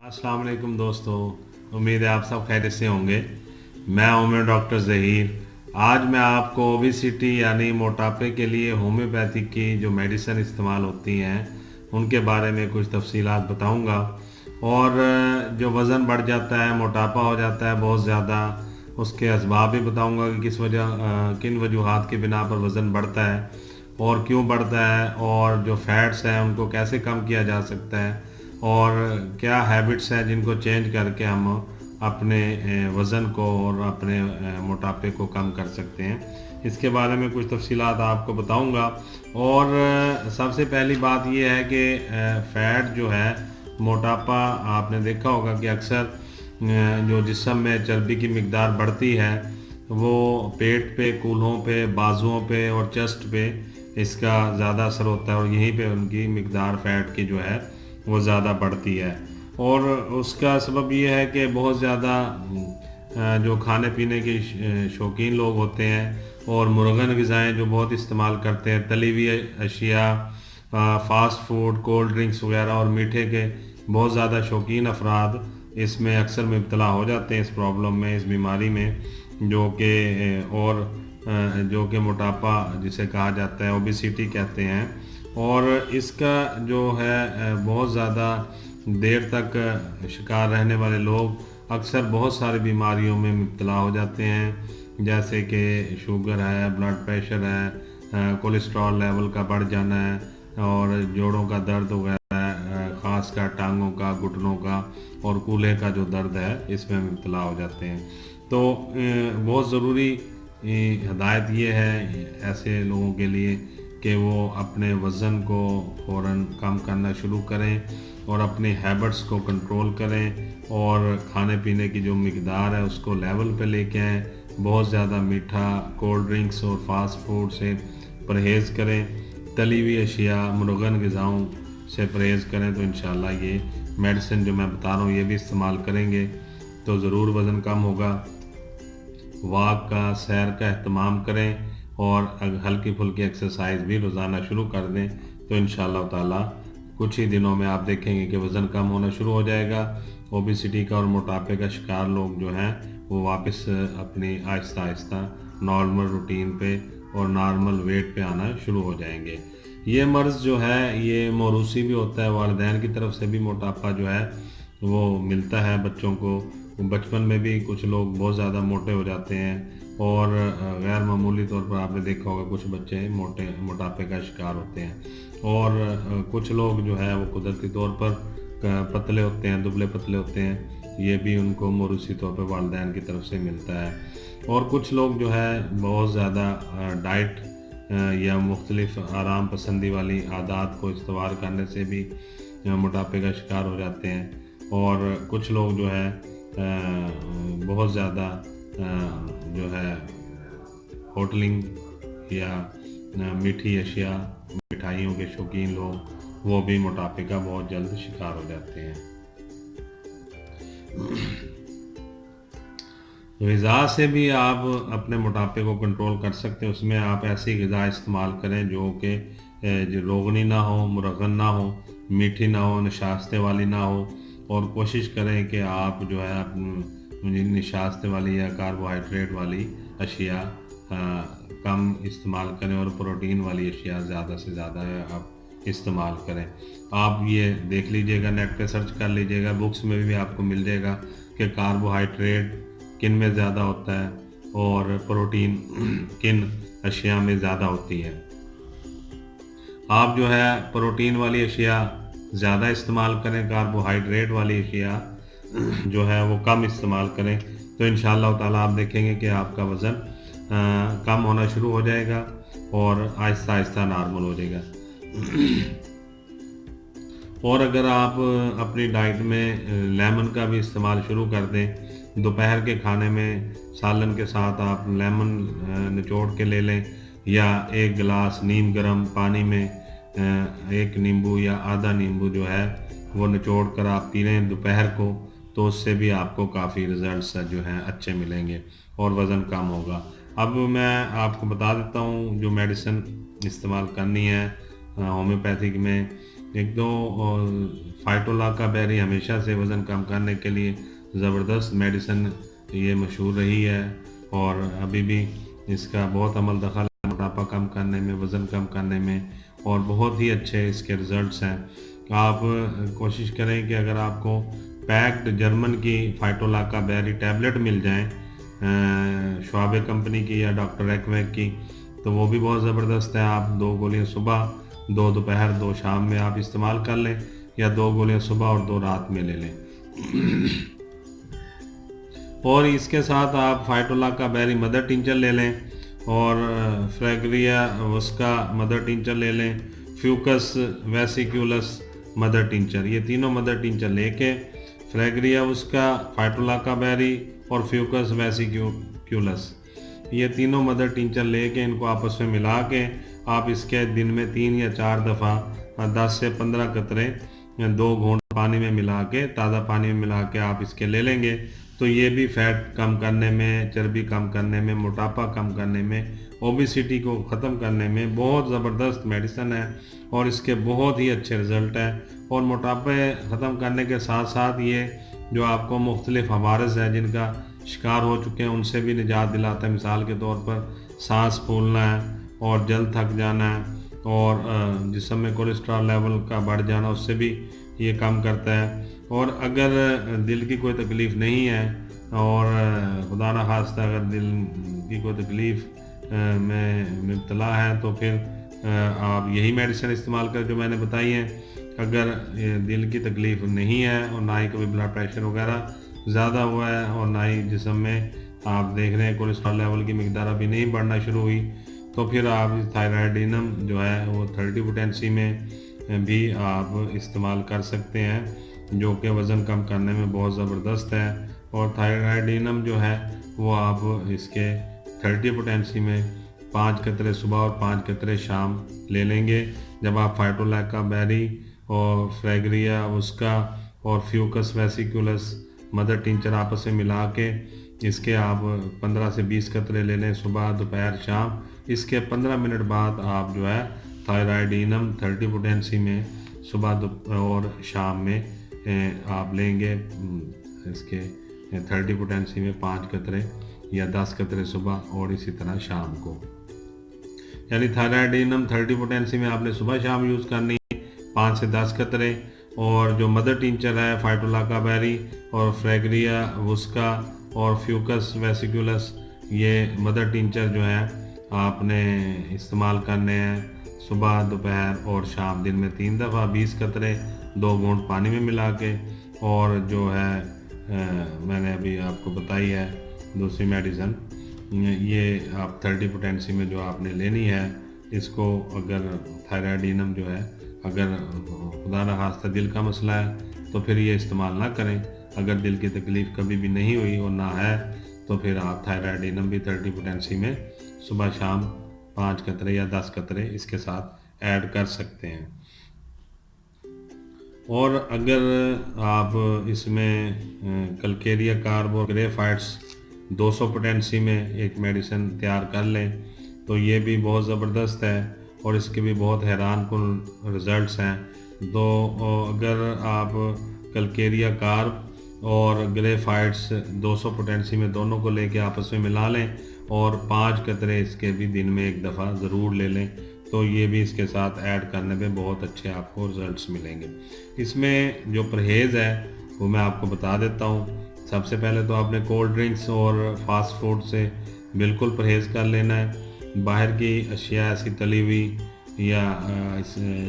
अस्सलाम वालेकुम दोस्तों, उम्मीद है आप सब खैरियत से होंगे। मैं हूं डॉक्टर ज़हीर। आज मैं आपको ओबेसिटी यानी मोटापे के लिए होम्योपैथी की जो मेडिसिन इस्तेमाल होती हैं उनके बारे में कुछ तफसीलात बताऊंगा। और जो वज़न बढ़ जाता है, मोटापा हो जाता है बहुत ज़्यादा, उसके असबाब भी बताऊंगा कि किन वजूहात की बिना पर वज़न बढ़ता है और क्यों बढ़ता है, और जो फैट्स हैं उनको कैसे कम किया जा सकता है, और क्या हैबिट्स हैं जिनको चेंज करके हम अपने वज़न को और अपने मोटापे को कम कर सकते हैं। इसके बारे में कुछ तफसीलात आपको बताऊंगा। और सबसे पहली बात यह है कि फ़ैट जो है, मोटापा, आपने देखा होगा कि अक्सर जो जिस्म में चर्बी की मिकदार बढ़ती है वो पेट पे, कूल्हों पे, बाजुओं पे और चेस्ट पे इसका ज़्यादा असर होता है, और यहीं पे उनकी मिकदार फ़ैट की जो है वो ज़्यादा बढ़ती है। और उसका सबब ये है कि बहुत ज़्यादा जो खाने पीने के शौकीन लोग होते हैं और मुर्गन ग़िज़ाएँ जो बहुत इस्तेमाल करते हैं, तली हुई अशिया, फ़ास्ट फूड, कोल्ड ड्रिंक्स वगैरह और मीठे के बहुत ज़्यादा शौकीन अफराद इसमें अक्सर मुब्तला हो जाते हैं, इस प्रॉब्लम में, इस बीमारी में, जो कि जो कि मोटापा जिसे कहा जाता है, ओबेसिटी कहते हैं। और इसका जो है बहुत ज़्यादा देर तक शिकार रहने वाले लोग अक्सर बहुत सारी बीमारियों में मुब्तला हो जाते हैं, जैसे कि शुगर है, ब्लड प्रेशर है, कोलेस्ट्रॉल लेवल का बढ़ जाना है, और जोड़ों का दर्द वगैरह है, ख़ासकर टांगों का, घुटनों का और कूल्हे का जो दर्द है इसमें मुब्तला हो जाते हैं। तो बहुत ज़रूरी हदायत ये है ऐसे लोगों के लिए कि वो अपने वज़न को फ़ौरन कम करना शुरू करें और अपनी हैबिट्स को कंट्रोल करें, और खाने पीने की जो मिकदार है उसको लेवल पे लेके आएँ। बहुत ज़्यादा मीठा, कोल्ड ड्रिंक्स और फास्ट फूड से परहेज़ करें। तली हुई अशिया, मुर्गन ग़िज़ाओं से परहेज़ करें, तो इंशाल्लाह ये मेडिसिन जो मैं बता रहा हूँ ये भी इस्तेमाल करेंगे तो ज़रूर वज़न कम होगा। वॉक का, सैर का अहतमाम करें, और हल्की फुल्की एक्सरसाइज भी रोज़ाना शुरू कर दें, तो इंशाअल्लाह ताला कुछ ही दिनों में आप देखेंगे कि वज़न कम होना शुरू हो जाएगा। ओबेसिटी का और मोटापे का शिकार लोग जो हैं वो वापस अपनी आहिस्ता आहिस्ता नॉर्मल रूटीन पे और नॉर्मल वेट पे आना शुरू हो जाएंगे। ये मर्ज़ जो है ये मौरूसी भी होता है, वालिदैन की तरफ से भी मोटापा जो है वो मिलता है बच्चों को। बचपन में भी कुछ लोग बहुत ज़्यादा मोटे हो जाते हैं, और गैर मामूली तौर पर आपने देखा होगा कुछ बच्चे मोटापे का शिकार होते हैं। और कुछ लोग जो है वो कुदरती तौर पर पतले होते हैं, दुबले पतले होते हैं, ये भी उनको मौरूसी तौर पर वालिदैन की तरफ से मिलता है। और कुछ लोग जो है बहुत ज़्यादा डाइट या मुख्तलिफ आराम पसंदी वाली आदत को इस्तेमाल करने से भी मोटापे का शिकार हो जाते हैं। और कुछ लोग जो है बहुत ज़्यादा जो है होटलिंग या मीठी अशिया, मिठाइयों के शौकीन लोग, वो भी मोटापे का बहुत जल्द शिकार हो जाते हैं। ग़िज़ा से भी आप अपने मोटापे को कंट्रोल कर सकते हैं। उसमें आप ऐसी ग़िज़ा इस्तेमाल करें जो कि जो रोगनी ना हो, मुरगन ना हो, मीठी ना हो, नशास्ते वाली ना हो, और कोशिश करें कि आप जो है नशास्ते वाली या कार्बोहाइड्रेट वाली अशिया कम इस्तेमाल करें, और प्रोटीन वाली अशिया ज़्यादा से ज़्यादा आप इस्तेमाल करें। आप ये देख लीजिएगा, नेट पे सर्च कर लीजिएगा, बुक्स में भी आपको मिल जाएगा कि कार्बोहाइड्रेट किन में ज़्यादा होता है और प्रोटीन किन अशिया में ज़्यादा होती है। आप जो है प्रोटीन वाली अशिया ज़्यादा इस्तेमाल करें, कार्बोहाइड्रेट वाली अशिया जो है वो कम इस्तेमाल करें, तो इंशाअल्लाह ताला आप देखेंगे कि आपका वज़न कम होना शुरू हो जाएगा और आहिस्ता आहिस्ता नॉर्मल हो जाएगा। और अगर आप अपनी डाइट में लेमन का भी इस्तेमाल शुरू कर दें, दोपहर के खाने में सालन के साथ आप लेमन निचोड़ के ले लें, या एक गिलास नीम गर्म पानी में एक नींबू या आधा नींबू जो है वो निचोड़ कर आप पी लें दोपहर को, तो उससे भी आपको काफ़ी रिज़ल्ट्स जो हैं अच्छे मिलेंगे और वज़न कम होगा। अब मैं आपको बता देता हूँ जो मेडिसिन इस्तेमाल करनी है होम्योपैथिक में। ایک دو فائٹولا کا بیری ہمیشہ سے وزن کم کرنے کے لیے زبردست میڈیسن یہ مشہور رہی ہے، اور ابھی بھی اس کا بہت عمل دخل ہے موٹاپا کم کرنے میں، وزن کم کرنے میں، اور بہت ہی اچھے اس کے رزلٹس ہیں۔ آپ کوشش کریں کہ اگر آپ کو پیکڈ جرمن کی فائٹولا کا بیری ٹیبلٹ مل جائیں شعبے کمپنی کی یا ڈاکٹر ایکویک کی، تو وہ بھی بہت زبردست ہے۔ آپ 2 گولیاں صبح، 2 دوپہر، 2 شام میں آپ استعمال کر لیں، یا 2 گولیاں صبح اور 2 رات میں لے لیں۔ اور اس کے ساتھ آپ فائٹولا کا بیری مدر ٹنچر لے لیں، اور فریگریا اس کا مدر ٹنچر لے لیں، فیوکس ویسیکولس مدر ٹنچر، یہ تینوں مدر ٹنچر لے کے فریگریا اس کا، فائٹولا کا بیری اور فیوکس ویسیکولس، یہ تینوں مدر ٹنچر لے کے ان کو آپس میں ملا کے آپ اس کے دن میں 3 یا 4 دفعہ 10 سے 15 قطرے 2 گھونٹ پانی میں ملا کے، تازہ پانی میں ملا کے آپ اس کے لے لیں گے، تو یہ بھی فیٹ کم کرنے میں، چربی کم کرنے میں، موٹاپا کم کرنے میں، اوبیسٹی کو ختم کرنے میں بہت زبردست میڈیسن ہے، اور اس کے بہت ہی اچھے رزلٹ ہیں۔ اور موٹاپے ختم کرنے کے ساتھ ساتھ یہ جو آپ کو مختلف عوارض ہیں جن کا شکار ہو چکے ہیں ان سے بھی نجات دلاتا ہے۔ مثال کے طور پر سانس پھولنا ہے، اور جلد تھک جانا ہے، اور جسم میں کولیسٹرول لیول کا بڑھ جانا، اس سے بھی یہ کم کرتا ہے۔ اور اگر دل کی کوئی تکلیف نہیں ہے، اور خدا نخواستہ اگر دل کی کوئی تکلیف میں مبتلا ہے، تو پھر آپ یہی میڈیسن استعمال کریں جو میں نے بتائی ہیں۔ اگر دل کی تکلیف نہیں ہے، اور نہ ہی کبھی بلڈ پریشر وغیرہ زیادہ ہوا ہے، اور نہ ہی جسم میں آپ دیکھ رہے ہیں کولیسٹرول لیول کی مقدار ابھی نہیں بڑھنا شروع ہوئی، تو پھر آپ تھائرائیڈینم جو ہے وہ 30 پوٹینسی میں بھی آپ استعمال کر سکتے ہیں، جو کہ وزن کم کرنے میں بہت زبردست ہے۔ اور تھائرائیڈینم جو ہے وہ آپ اس کے 30 پوٹینسی میں 5 قطرے صبح اور 5 قطرے شام لے لیں گے۔ جب آپ فائٹولا کا بیری اور فریگریا اس کا اور فیوکس ویسیکولس مدر ٹنچر آپس میں ملا کے اس کے آپ 15 سے 20 قطرے لے لیں صبح، دوپہر، شام۔ اس کے 15 منٹ بعد آپ جو ہے تھائرائیڈینم 30 پوٹینسی میں صبح اور شام میں آپ لیں گے، اس کے 30 پوٹینسی میں 5 قطرے یا 10 قطرے صبح اور اسی طرح شام کو، یعنی تھائرائیڈینم 30 پوٹینسی میں آپ نے صبح شام یوز کرنی 5 سے 10 قطرے، اور جو مدر ٹنچر ہے فائٹولا کا بیری اور فریگریا وسکا اور فیوکس ویسیکولس، یہ مدر ٹنچر جو ہے آپ نے استعمال کرنے ہیں صبح، دوپہر اور شام، دن میں 3 دفعہ 20 قطرے 2 گھونٹ پانی میں ملا کے۔ اور جو ہے میں نے ابھی آپ کو بتائی ہے دوسری میڈیسن، یہ آپ 30 پوٹینسی میں جو آپ نے لینی ہے، اس کو اگر تھائرائیڈینم جو ہے اگر خدا نخواستہ دل کا مسئلہ ہے تو پھر یہ استعمال نہ کریں۔ اگر دل کی تکلیف کبھی بھی نہیں ہوئی اور نہ ہے تو پھر آپ تھائرائیڈینم بھی 30 پوٹینسی میں صبح شام 5 قطرے یا 10 قطرے اس کے ساتھ ایڈ کر سکتے ہیں۔ اور اگر آپ اس میں کلکیریا کارب اور گریفائٹس 200 پوٹینسی میں ایک میڈیسن تیار کر لیں تو یہ بھی بہت زبردست ہے، اور اس کے بھی بہت حیران کن رزلٹس ہیں۔ تو اگر آپ کلکیریا کارب اور گریفائٹس 200 پوٹینسی میں دونوں کو لے کے آپس میں ملا لیں، اور 5 قطرے اس کے بھی دن میں ایک دفعہ ضرور لے لیں، تو یہ بھی اس کے ساتھ ایڈ کرنے پہ بہت اچھے آپ کو رزلٹس ملیں گے۔ اس میں جو پرہیز ہے وہ میں آپ کو بتا دیتا ہوں۔ سب سے پہلے تو آپ نے کولڈ ڈرنکس اور فاسٹ فوڈ سے بالکل پرہیز کر لینا ہے۔ باہر کی اشیاء ایسی تلی ہوئی یا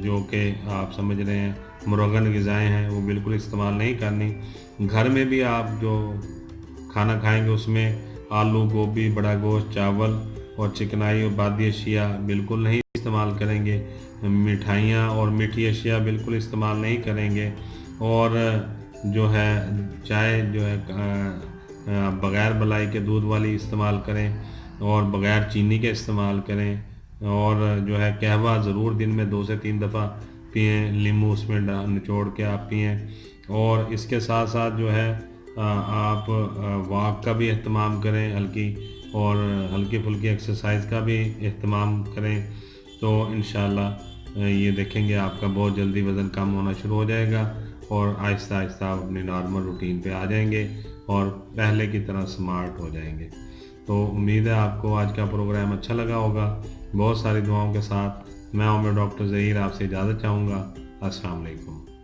جو کہ آپ سمجھ رہے ہیں مرغن غذائیں ہیں، وہ بالکل استعمال نہیں کرنی۔ گھر میں بھی آپ جو کھانا کھائیں گے اس میں آلو، گوبھی، بڑا گوشت، چاول اور چکنائی اور بادی اشیاء بالکل نہیں استعمال کریں گے۔ مٹھائیاں اور میٹھی اشیاء بالکل استعمال نہیں کریں گے، اور جو ہے چائے جو ہے بغیر ملائی کے دودھ والی استعمال کریں، اور بغیر چینی کے استعمال کریں، اور جو ہے قہوہ ضرور دن میں 2 سے 3 دفعہ پئیں، لیموں اس میں نچوڑ کے آپ پئیں۔ اور اس کے ساتھ ساتھ جو ہے آپ واک کا بھی اہتمام کریں، ہلکی اور ہلکی پھلکی ایکسرسائز کا بھی اہتمام کریں، تو انشاءاللہ ये देखेंगे आपका बहुत जल्दी वज़न कम होना शुरू हो जाएगा और आहिस्ता आहिस्ता आप अपनी नॉर्मल रूटीन पे आ जाएंगे और पहले की तरह स्मार्ट हो जाएंगे। तो उम्मीद है आपको आज का प्रोग्राम अच्छा लगा होगा। बहुत सारी दुआओं के साथ मैं डॉक्टर ज़हीर आपसे इजाज़त चाहूँगा। अस्सलाम वालेकुम।